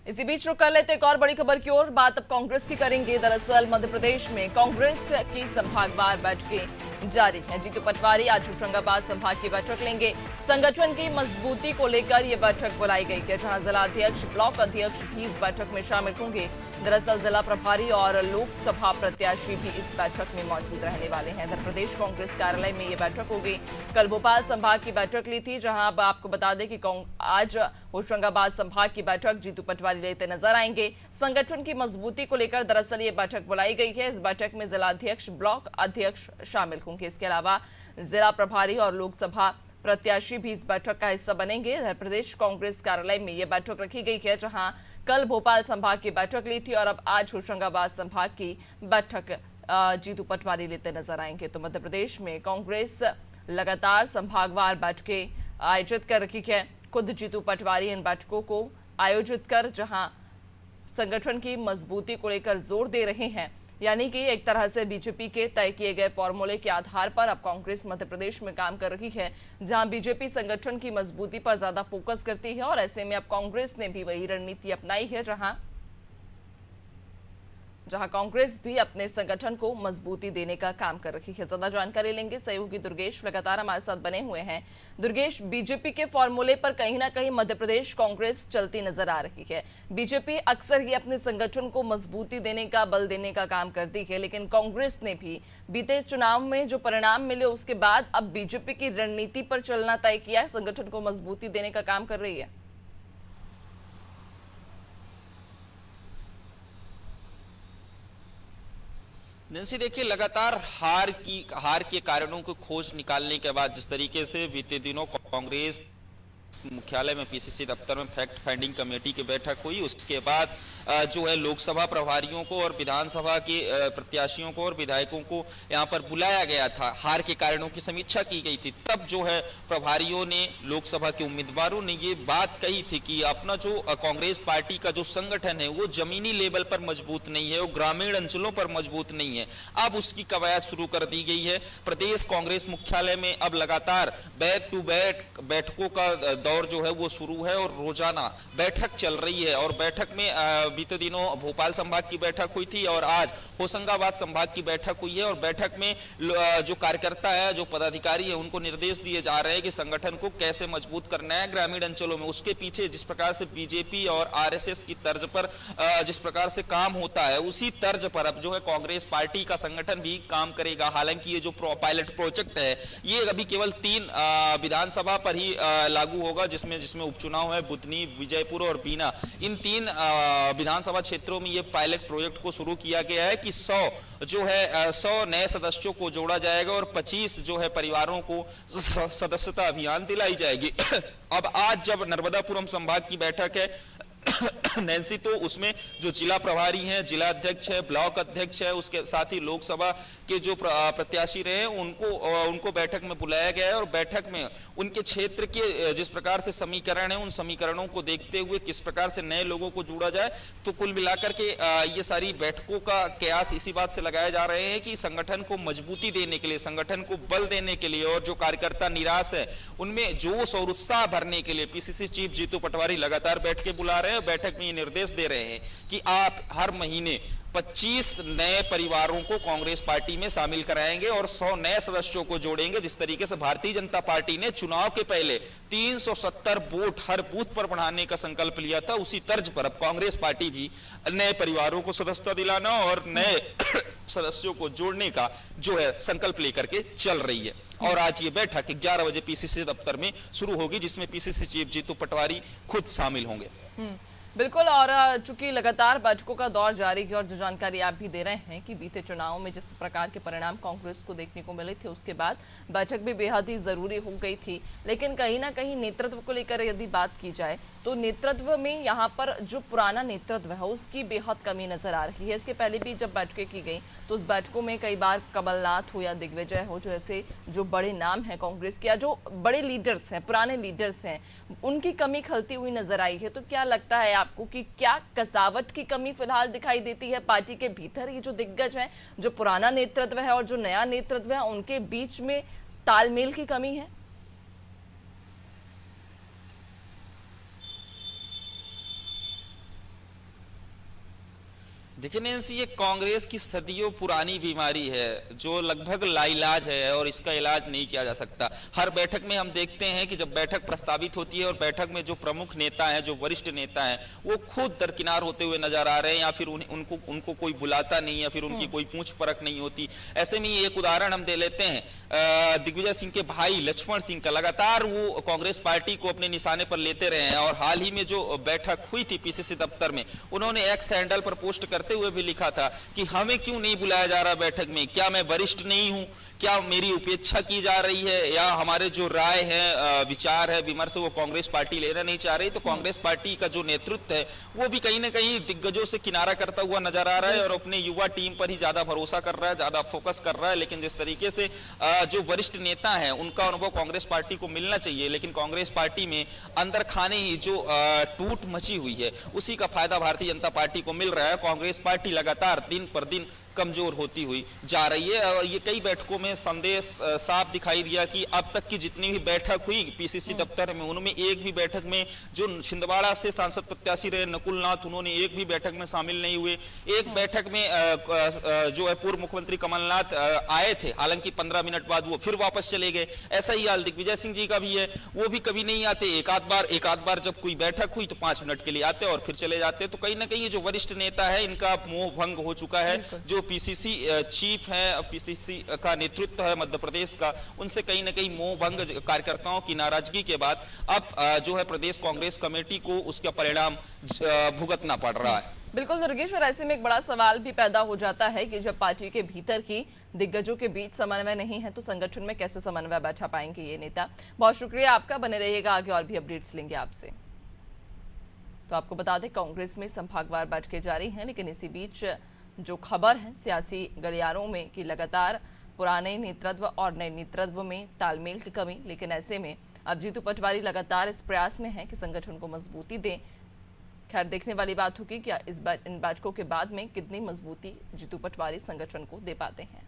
इसी बीच रुक कर लेते एक और बड़ी खबर की ओर। बात अब कांग्रेस की करेंगे। दरअसल मध्य प्रदेश में कांग्रेस की संभागवार बैठकें जारी हैं। जीतू पटवारी आज होशंगाबाद संभाग की बैठक लेंगे। संगठन की मजबूती को लेकर यह बैठक बुलाई गई है, जहां जिला अध्यक्ष, ब्लॉक अध्यक्ष भी इस बैठक में शामिल होंगे। दरअसल जिला प्रभारी और लोकसभा प्रत्याशी भी इस बैठक में मौजूद रहने वाले हैं। इधर प्रदेश कांग्रेस कार्यालय में ये बैठक होगी। कल भोपाल संभाग की बैठक ली थी, जहां अब आपको बता दें कि आज होशंगाबाद संभाग की बैठक जीतू पटवारी लेते नजर आएंगे। संगठन की मजबूती को लेकर दरअसल ये बैठक बुलाई गई है। इस बैठक में जिला अध्यक्ष, ब्लॉक अध्यक्ष शामिल होंगे। इसके अलावा जिला प्रभारी और लोकसभा प्रत्याशी भी इस बैठक का हिस्सा बनेंगे। इधर प्रदेश कांग्रेस कार्यालय में यह बैठक रखी गई है, जहां कल भोपाल संभाग की बैठक ली थी और अब आज होशंगाबाद संभाग की बैठक जीतू पटवारी लेते नजर आएंगे। तो मध्य प्रदेश में कांग्रेस लगातार संभागवार बैठकें आयोजित कर रखी है। खुद जीतू पटवारी इन बैठकों को आयोजित कर जहां संगठन की मजबूती को लेकर जोर दे रहे हैं, यानी कि एक तरह से बीजेपी के तय किए गए फॉर्मूले के आधार पर अब कांग्रेस मध्य प्रदेश में काम कर रही है, जहां बीजेपी संगठन की मजबूती पर ज्यादा फोकस करती है। और ऐसे में अब कांग्रेस ने भी वही रणनीति अपनाई है, जहां कांग्रेस भी अपने संगठन को मजबूती देने का काम कर रही है। ज्यादा जानकारी लेंगे, सहयोगी दुर्गेश लगातार हमारे साथ बने हुए हैं। दुर्गेश, बीजेपी के फॉर्मूले पर कहीं ना कहीं मध्य प्रदेश कांग्रेस चलती नजर आ रही है। बीजेपी अक्सर ही अपने संगठन को मजबूती देने का, बल देने का काम करती है, लेकिन कांग्रेस ने भी बीते चुनाव में जो परिणाम मिले उसके बाद अब बीजेपी की रणनीति पर चलना तय किया है, संगठन को मजबूती देने का काम कर रही है। नैन्सी, देखिए, लगातार हार के कारणों की खोज निकालने के बाद जिस तरीके से बीते दिनों कांग्रेस मुख्यालय में पीसीसी दफ्तर में फैक्ट फाइंडिंग कमेटी की बैठक हुई, उसके बाद जो है लोकसभा प्रभारियों को और विधानसभा के प्रत्याशियों को और विधायकों को यहां पर बुलाया गया था। हार के कारणों की समीक्षा की गई थी। तब जो है प्रभारियों ने, लोकसभा के उम्मीदवारों ने ये बात कही थी कि अपना जो कांग्रेस पार्टी का जो संगठन है वो जमीनी लेवल पर मजबूत नहीं है, वो ग्रामीण अंचलों पर मजबूत नहीं है। अब उसकी कवायद शुरू कर दी गई है। प्रदेश कांग्रेस मुख्यालय में अब लगातार बैक टू बैक बैठकों का दौर जो है वो शुरू है और रोजाना बैठक चल रही है। और बैठक में बीते दिनों भोपाल संभाग की बैठक हुई थी और आज होशंगाबाद संभाग की बैठक हुई है। और बैठक में जो कार्यकर्ता है, जो पदाधिकारी है, उनको निर्देश दिए जा रहे हैं कि संगठन को कैसे मजबूत करना है ग्रामीण अंचलों में। उसके पीछे जिस प्रकार से बीजेपी और आरएसएस की तर्ज पर जिस प्रकार से काम होता है, उसी तर्ज पर अब जो है कांग्रेस पार्टी का संगठन भी काम करेगा। हालांकि ये जो पायलट प्रोजेक्ट है ये अभी केवल 3 विधानसभा पर ही लागू होगा, जिसमें उपचुनाव है बुधनी, विजयपुर और बीना। इन 3 विधानसभा क्षेत्रों में ये पायलट प्रोजेक्ट को शुरू किया गया है कि 100 नए सदस्यों को जोड़ा जाएगा और 25 जो है परिवारों को सदस्यता अभियान दिलाई जाएगी। अब आज जब नर्मदापुरम संभाग की बैठक है नैन्सी, तो उसमें जो जिला प्रभारी हैं, जिला अध्यक्ष है, ब्लॉक अध्यक्ष है, उसके साथ ही लोकसभा के जो प्रत्याशी रहे उनको बैठक में बुलाया गया है। और बैठक में उनके क्षेत्र के जिस प्रकार से समीकरण है, उन समीकरणों को देखते हुए किस प्रकार से नए लोगों को जोड़ा जाए। तो कुल मिलाकर के ये सारी बैठकों का कयास इसी बात से लगाए जा रहे हैं कि संगठन को मजबूती देने के लिए, संगठन को बल देने के लिए और जो कार्यकर्ता निराश है उनमें जोश और उत्साह भरने के लिए पीसीसी चीफ जीतू पटवारी लगातार बैठकें बुला रहे हैं। बैठक में ये निर्देश दे रहे हैं कि आप हर महीने 25 नए परिवारों को कांग्रेस पार्टी में शामिल कराएंगे और 100 नए सदस्यों को जोड़ेंगे। जिस तरीके से भारतीय जनता पार्टी ने चुनाव के पहले 370 वोट हर बूथ पर बढ़ाने का संकल्प लिया था, उसी तर्ज पर अब कांग्रेस पार्टी भी नए परिवारों को सदस्यता दिलाना और नए सदस्यों को जोड़ने का जो है संकल्प लेकर के चल रही है। और आज ये बैठक 11 बजे पीसीसी दफ्तर में शुरू होगी, जिसमें पीसीसी चीफ जीतू पटवारी खुद शामिल होंगे। बिल्कुल, और चूंकि लगातार बैठकों का दौर जारी है और जो जानकारी आप भी दे रहे हैं कि बीते चुनाव में जिस प्रकार के परिणाम कांग्रेस को देखने को मिले थे, उसके बाद बैठक भी बेहद ही जरूरी हो गई थी। लेकिन कहीं ना कहीं नेतृत्व को लेकर यदि बात की जाए तो नेतृत्व में यहाँ पर जो पुराना नेतृत्व है उसकी बेहद कमी नजर आ रही है। इसके पहले भी जब बैठकें की गई तो उस बैठकों में कई बार कमलनाथ हो या दिग्विजय हो, जो ऐसे जो बड़े नाम हैं कांग्रेस के या जो बड़े लीडर्स हैं, पुराने लीडर्स हैं, उनकी कमी खलती हुई नजर आई है। तो क्या लगता है आपको कि क्या कसावट की कमी फिलहाल दिखाई देती है पार्टी के भीतर? ये जो दिग्गज हैं, जो पुराना नेतृत्व है और जो नया नेतृत्व है, उनके बीच में तालमेल की कमी है? देखिए नैन्सी, ये कांग्रेस की सदियों पुरानी बीमारी है जो लगभग लाइलाज है और इसका इलाज नहीं किया जा सकता। हर बैठक में हम देखते हैं कि जब बैठक प्रस्तावित होती है और बैठक में जो प्रमुख नेता हैं, जो वरिष्ठ नेता हैं, वो खुद दरकिनार होते हुए नजर आ रहे हैं या फिर उनको कोई बुलाता नहीं या फिर उनकी कोई पूछ परख नहीं होती। ऐसे में एक उदाहरण हम दे लेते हैं, दिग्विजय सिंह के भाई लक्ष्मण सिंह का लगातार वो कांग्रेस पार्टी को अपने निशाने पर लेते रहे हैं और हाल ही में जो बैठक हुई थी पीसीसी दफ्तर में, उन्होंने एक्स हैंडल पर पोस्ट करते हुए भी लिखा था कि हमें क्यों नहीं बुलाया जा रहा बैठक में, क्या मैं वरिष्ठ नहीं हूं, क्या मेरी उपेक्षा की जा रही है, या हमारे जो राय है, विचार है, विमर्श वो कांग्रेस पार्टी लेना नहीं चाह रही। तो कांग्रेस पार्टी का जो नेतृत्व है वो भी कहीं ना कहीं दिग्गजों से किनारा करता हुआ नजर आ रहा है और अपने युवा टीम पर ही ज्यादा भरोसा कर रहा है, ज्यादा फोकस कर रहा है। लेकिन जिस तरीके से जो वरिष्ठ नेता है उनका अनुभव कांग्रेस पार्टी को मिलना चाहिए, लेकिन कांग्रेस पार्टी में अंदर खाने ही जो टूट मची हुई है उसी का फायदा भारतीय जनता पार्टी को मिल रहा है। कांग्रेस पार्टी लगातार दिन पर दिन कमजोर होती हुई जा रही है और ये कई बैठकों में संदेश साफ दिखाई दिया कि अब तक की जितनी भी बैठक हुई पीसीसी दफ्तर में, उनमें एक भी बैठक में जो छिंदवाड़ा से सांसद प्रत्याशी रहे नकुल नाथ, उन्होंने एक भी बैठक में शामिल नहीं हुए। एक बैठक में जो है पूर्व मुख्यमंत्री कमलनाथ आए थे, हालांकि 15 मिनट बाद वो फिर वापस चले गए। ऐसा ही हाल दिग्विजय सिंह जी का भी है, वो भी कभी नहीं आते, एक आध बार जब कोई बैठक हुई तो 5 मिनट के लिए आते और फिर चले जाते। तो कहीं ना कहीं जो वरिष्ठ नेता है इनका मोह भंग हो चुका है। जो पीसीसी चीफ है, पीसीसी का नेतृत्व है मध्य प्रदेश का, उनसे कहीं ना कहीं मोह भंग, कार्यकर्ताओं की नाराजगी के बाद अब जो है प्रदेश कांग्रेस कमेटी को उसका परिणाम भुगतना पड़ रहा है। बिल्कुल दुर्गेश, और ऐसे में एक बड़ा सवाल भी पैदा हो जाता है कि जब पार्टी के भीतर ही दिग्गजों के बीच समन्वय नहीं है तो संगठन में कैसे समन्वय बैठा पाएंगे ये नेता। बहुत शुक्रिया आपका, बने रहिएगा, आगे और भी अपडेट्स लेंगे आपसे। तो आपको बता दें कांग्रेस में संभागवार बैठकें जारी हैं, लेकिन इसी बीच जो खबर है सियासी गलियारों में कि लगातार पुराने नेतृत्व और नए नेतृत्व में तालमेल की कमी, लेकिन ऐसे में अब जीतू पटवारी लगातार इस प्रयास में है कि संगठन को मजबूती दें। खैर देखने वाली बात होगी कि इन बैठकों के बाद में कितनी मजबूती जीतू पटवारी संगठन को दे पाते हैं।